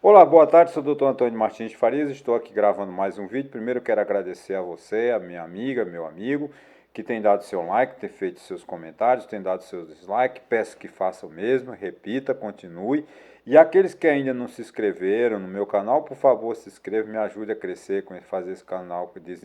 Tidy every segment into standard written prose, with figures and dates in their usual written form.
Olá, boa tarde, sou o Dr. Antônio Martins de Farias, estou aqui gravando mais um vídeo. Primeiro eu quero agradecer a você, a minha amiga, meu amigo, que tem dado seu like, tem feito seus comentários, tem dado seus dislikes. Peço que faça o mesmo, repita, continue. E aqueles que ainda não se inscreveram no meu canal, por favor, se inscreva, me ajude a crescer, fazer esse canal que vamos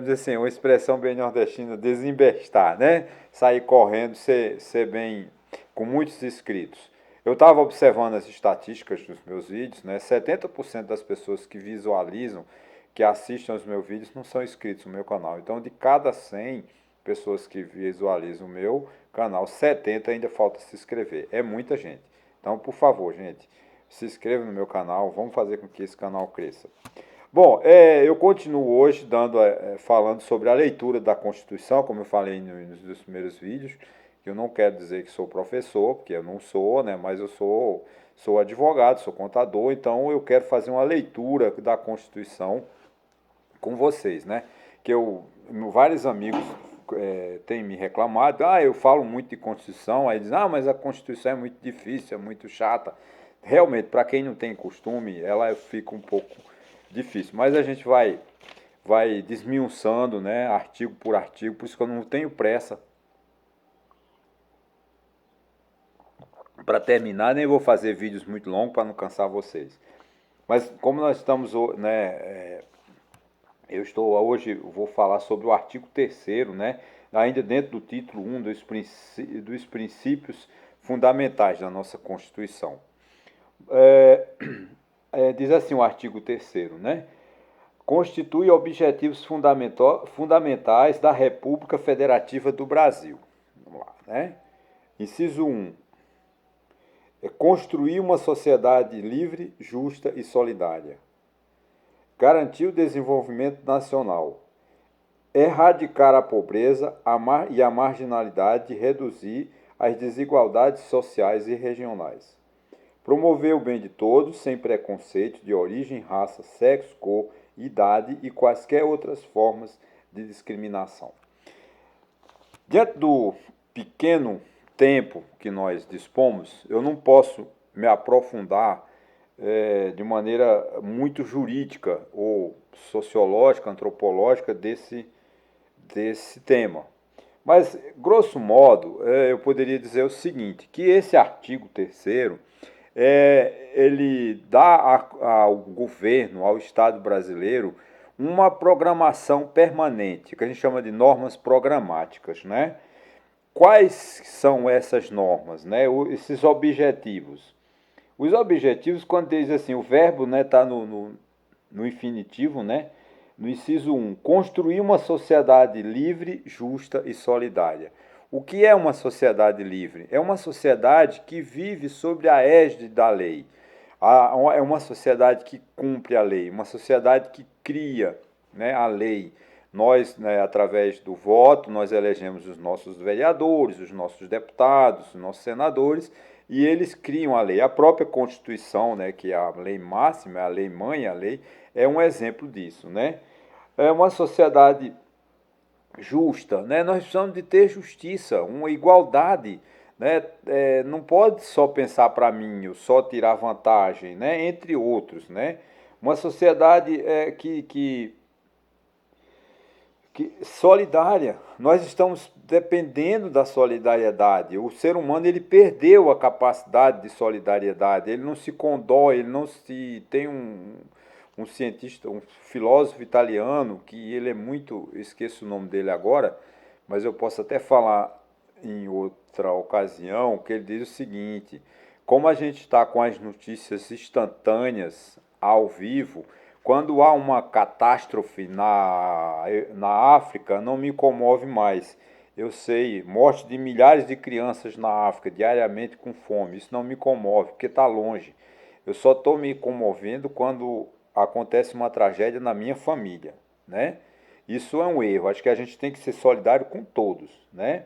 dizer assim, uma expressão bem nordestina, desembestar, né? Sair correndo, ser bem, com muitos inscritos. Eu estava observando as estatísticas dos meus vídeos, né? 70% das pessoas que visualizam, que assistem aos meus vídeos, não são inscritos no meu canal. Então, de cada 100 pessoas que visualizam o meu canal, 70 ainda falta se inscrever. É muita gente. Então, por favor, gente, se inscreva no meu canal, vamos fazer com que esse canal cresça. Bom, eu continuo hoje falando sobre a leitura da Constituição, como eu falei nos dos primeiros vídeos. Eu não quero dizer que sou professor, porque eu não sou, né? Mas eu sou advogado, sou contador, então eu quero fazer uma leitura da Constituição com vocês, né? Vários amigos têm me reclamado, eu falo muito de Constituição, aí dizem, mas a Constituição é muito difícil, é muito chata. Realmente, para quem não tem costume, ela fica um pouco difícil, mas a gente vai desmiuçando, né, artigo por artigo, por isso que eu não tenho pressa para terminar, nem vou fazer vídeos muito longos para não cansar vocês. Mas como nós estamos, né, vou falar sobre o artigo 3º, né, ainda dentro do título 1 dos princípios fundamentais da nossa Constituição. Diz assim o artigo 3º, né, constitui objetivos fundamentais da República Federativa do Brasil. Vamos lá, né? Inciso 1. Construir uma sociedade livre, justa e solidária. Garantir o desenvolvimento nacional. Erradicar a pobreza e a marginalidade e reduzir as desigualdades sociais e regionais. Promover o bem de todos, sem preconceito de origem, raça, sexo, cor, idade e quaisquer outras formas de discriminação. Diante do pequeno tempo que nós dispomos, eu não posso me aprofundar de maneira muito jurídica ou sociológica, antropológica desse tema. Mas, grosso modo, eu poderia dizer o seguinte, que esse artigo 3º, ele dá ao governo, ao Estado brasileiro, uma programação permanente, que a gente chama de normas programáticas, né? Quais são essas normas, né? Esses objetivos? Os objetivos, quando diz assim, o verbo está no infinitivo, né? No inciso 1, construir uma sociedade livre, justa e solidária. O que é uma sociedade livre? É uma sociedade que vive sobre a égide da lei. É uma sociedade que cumpre a lei, uma sociedade que cria, né, a lei. Nós, né, através do voto, nós elegemos os nossos vereadores, os nossos deputados, os nossos senadores, e eles criam a lei. A própria Constituição, né, que é a lei máxima, a lei mãe, a lei, é um exemplo disso, né? É uma sociedade justa, né? Nós precisamos de ter justiça, uma igualdade, né? Não pode só pensar para mim, ou só tirar vantagem, né? Entre outros, né? Uma sociedade que solidária. Nós estamos dependendo da solidariedade. O ser humano ele perdeu a capacidade de solidariedade. Ele não se condói, ele não se tem um cientista, um filósofo italiano que ele é muito, esqueço o nome dele agora, mas eu posso até falar em outra ocasião, que ele diz o seguinte: como a gente está com as notícias instantâneas ao vivo, quando há uma catástrofe na África, não me comove mais. Eu sei, morte de milhares de crianças na África diariamente com fome, isso não me comove, porque está longe. Eu só estou me comovendo quando acontece uma tragédia na minha família, né? Isso é um erro, acho que a gente tem que ser solidário com todos, né?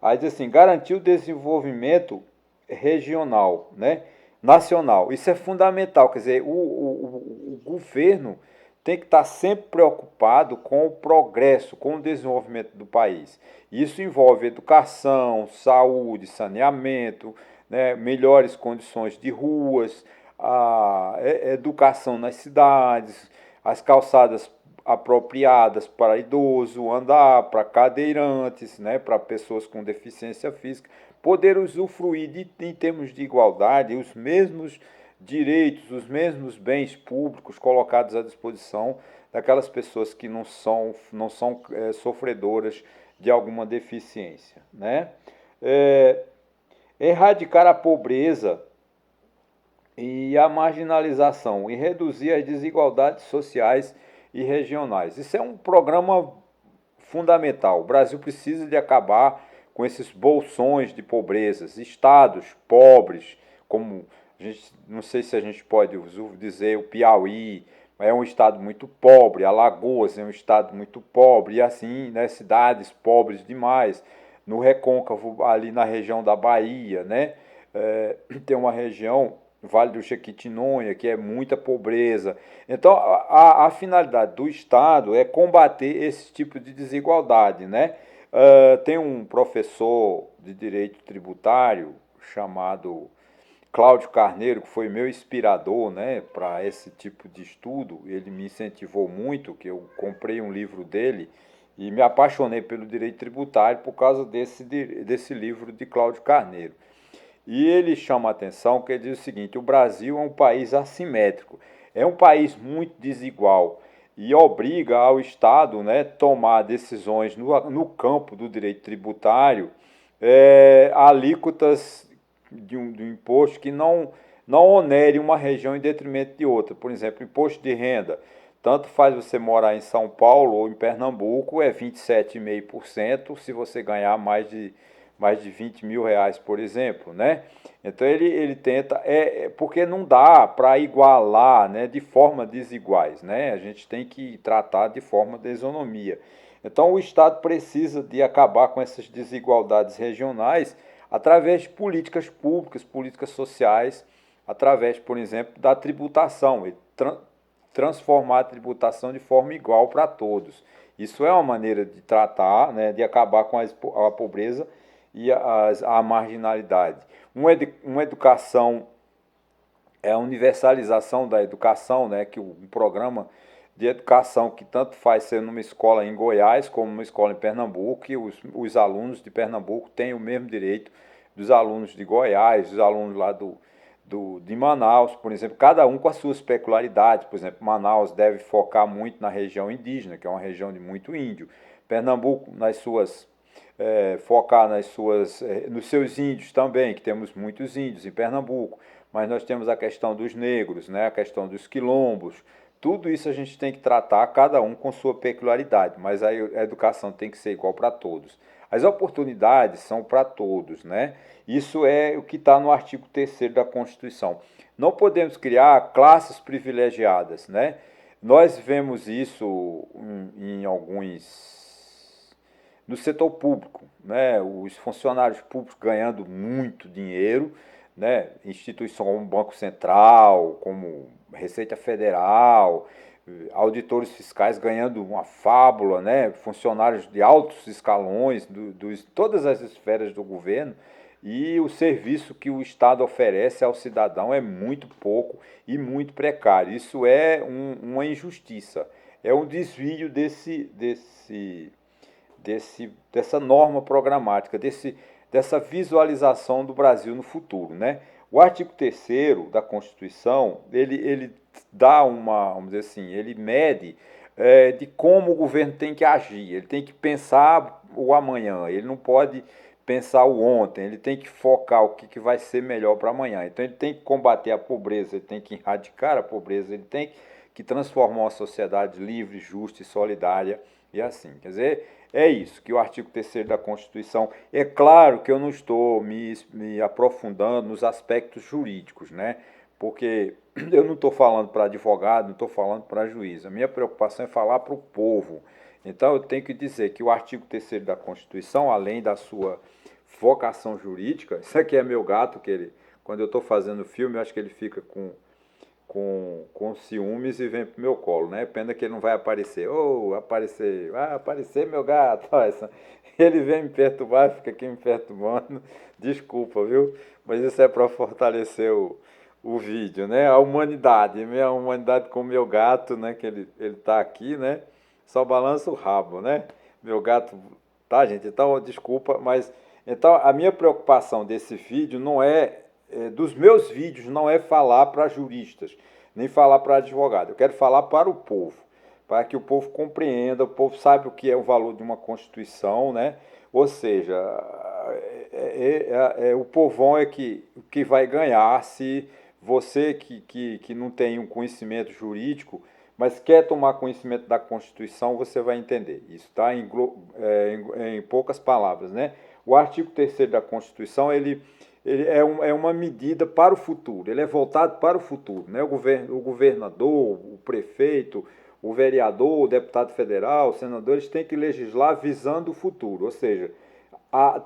Aí diz assim, garantir o desenvolvimento regional, né? Nacional. Isso é fundamental, quer dizer, o governo tem que estar sempre preocupado com o progresso, com o desenvolvimento do país. Isso envolve educação, saúde, saneamento, né, melhores condições de ruas, a educação nas cidades, as calçadas apropriadas para idoso andar, para cadeirantes, né, para pessoas com deficiência física, poder usufruir em termos de igualdade os mesmos direitos, os mesmos bens públicos colocados à disposição daquelas pessoas que não são sofredoras de alguma deficiência, né? É, erradicar a pobreza e a marginalização e reduzir as desigualdades sociais e regionais. Isso é um programa fundamental. O Brasil precisa de acabar com esses bolsões de pobrezas, estados pobres, como a gente, não sei se a gente pode dizer o Piauí, é um estado muito pobre, Alagoas é um estado muito pobre, e assim, né, cidades pobres demais. No recôncavo, ali na região da Bahia, né, tem uma região, Vale do Jequitinhonha, que é muita pobreza. Então, a finalidade do Estado é combater esse tipo de desigualdade, né? Tem um professor de direito tributário chamado Cláudio Carneiro, que foi meu inspirador, né, para esse tipo de estudo. Ele me incentivou muito, que eu comprei um livro dele e me apaixonei pelo direito tributário por causa desse livro de Cláudio Carneiro. E ele chama a atenção que ele diz o seguinte: o Brasil é um país assimétrico, é um país muito desigual e obriga ao Estado, né, tomar decisões no campo do direito tributário, alíquotas de um imposto que não onere uma região em detrimento de outra. Por exemplo, imposto de renda. Tanto faz você morar em São Paulo ou em Pernambuco, é 27,5% se você ganhar mais de 20 mil reais, por exemplo, né? Então ele tenta, porque não dá para igualar, né, de forma desiguais, né? A gente tem que tratar de forma de isonomia. Então o Estado precisa de acabar com essas desigualdades regionais através de políticas públicas, políticas sociais, através, por exemplo, da tributação, e transformar a tributação de forma igual para todos. Isso é uma maneira de tratar, né, de acabar com a pobreza e a marginalidade. Uma educação, a universalização da educação, né, que um programa de educação que tanto faz ser numa escola em Goiás como numa escola em Pernambuco, e os alunos de Pernambuco têm o mesmo direito dos alunos de Goiás, dos alunos lá de Manaus, por exemplo, cada um com as suas peculiaridades. Por exemplo, Manaus deve focar muito na região indígena, que é uma região de muito índio. Pernambuco, focar nos seus índios também, que temos muitos índios em Pernambuco, mas nós temos a questão dos negros, né, a questão dos quilombos. Tudo isso a gente tem que tratar, cada um com sua peculiaridade, mas a educação tem que ser igual para todos. As oportunidades são para todos, né? Isso é o que está no artigo 3º da Constituição. Não podemos criar classes privilegiadas, né? Nós vemos isso em alguns no setor público, né? Os funcionários públicos ganhando muito dinheiro, né? Instituições como Banco Central, como Receita Federal, auditores fiscais ganhando uma fábula, né? Funcionários de altos escalões, todas as esferas do governo, e o serviço que o Estado oferece ao cidadão é muito pouco e muito precário. Isso é uma injustiça, é um desvio dessa norma programática, dessa visualização do Brasil no futuro, né? O artigo 3º da Constituição, ele dá vamos dizer assim, ele mede de como o governo tem que agir, ele tem que pensar o amanhã, ele não pode pensar o ontem, ele tem que focar o que vai ser melhor para amanhã. Então ele tem que combater a pobreza, ele tem que erradicar a pobreza, ele tem que transformar uma sociedade livre, justa e solidária, e assim. Quer dizer, é isso que o artigo 3º da Constituição. É claro que eu não estou me aprofundando nos aspectos jurídicos, né? Porque eu não estou falando para advogado, não estou falando para juiz. A minha preocupação é falar para o povo. Então eu tenho que dizer que o artigo 3º da Constituição, além da sua vocação jurídica, isso aqui é meu gato, quando eu estou fazendo filme, eu acho que ele fica com ciúmes e vem pro meu colo, né? Pena que ele não vai aparecer. Vai aparecer meu gato. Ele vem me perturbar, fica aqui me perturbando. Desculpa, viu? Mas isso é para fortalecer o vídeo, né? A humanidade, a humanidade com o meu gato, né? Que ele tá aqui, né? Só balança o rabo, né? Meu gato, tá, gente? Então, desculpa, mas então a minha preocupação desse vídeo não dos meus vídeos não é falar para juristas, nem falar para advogado. Eu quero falar para o povo, para que o povo compreenda, o povo saiba o que é o valor de uma Constituição, né? Ou seja, o povão é que vai ganhar se você que não tem um conhecimento jurídico, mas quer tomar conhecimento da Constituição, você vai entender. Isso está em poucas palavras, né? O artigo 3º da Constituição, ele é uma medida para o futuro, ele é voltado para o futuro, né? O governador, o prefeito, o vereador, o deputado federal, os senadores têm que legislar visando o futuro, ou seja,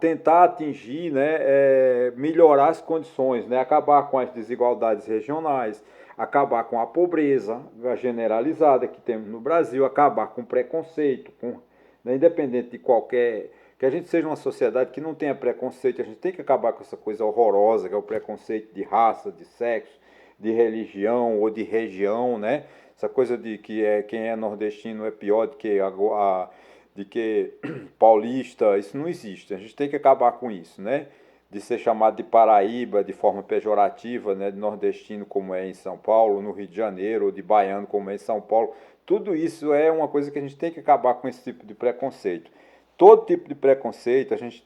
tentar atingir, né, melhorar as condições, né, acabar com as desigualdades regionais, acabar com a pobreza generalizada que temos no Brasil, acabar com o preconceito, né, independente de qualquer... Que a gente seja uma sociedade que não tenha preconceito, a gente tem que acabar com essa coisa horrorosa que é o preconceito de raça, de sexo, de religião ou de região, né? Essa coisa de que quem é nordestino é pior do que de que paulista, isso não existe. A gente tem que acabar com isso, né? De ser chamado de Paraíba de forma pejorativa, né? De nordestino como é em São Paulo, no Rio de Janeiro, ou de baiano como é em São Paulo. Tudo isso é uma coisa que a gente tem que acabar com esse tipo de preconceito. Todo tipo de preconceito, a gente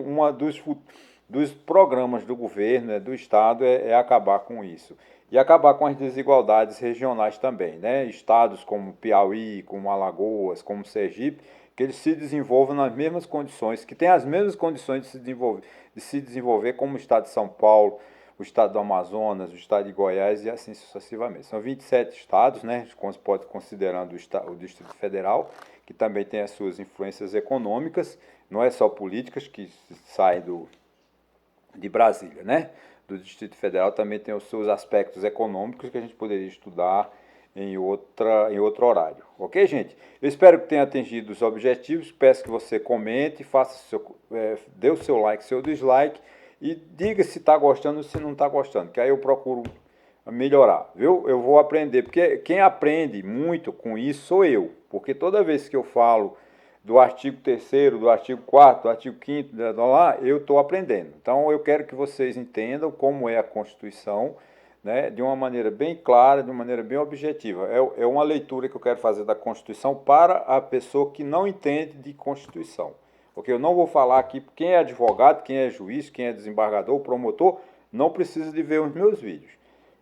uma dos programas do governo, né, do Estado, é acabar com isso. E acabar com as desigualdades regionais também, né? Estados como Piauí, como Alagoas, como Sergipe, que eles se desenvolvam nas mesmas condições, que têm as mesmas condições de se desenvolver como o estado de São Paulo, o estado do Amazonas, o estado de Goiás e assim sucessivamente. São 27 estados, né, pode considerando o Distrito Federal, que também tem as suas influências econômicas, não é só políticas que saem de Brasília, né? Do Distrito Federal também tem os seus aspectos econômicos que a gente poderia estudar em outro horário. Ok, gente? Eu espero que tenha atingido os objetivos. Peço que você comente, dê o seu like, seu dislike e diga se está gostando ou se não está gostando, que aí eu procuro melhorar, viu? Eu vou aprender, porque quem aprende muito com isso sou eu, porque toda vez que eu falo do artigo 3º, do artigo 4º, do artigo 5º, lá, eu estou aprendendo. Então, eu quero que vocês entendam como é a Constituição, né, de uma maneira bem clara, de uma maneira bem objetiva. É uma leitura que eu quero fazer da Constituição para a pessoa que não entende de Constituição. Porque eu não vou falar aqui, quem é advogado, quem é juiz, quem é desembargador, promotor, não precisa de ver os meus vídeos.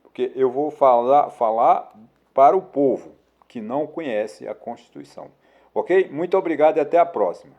Porque eu vou falar para o povo que não conhece a Constituição. Ok? Muito obrigado e até a próxima.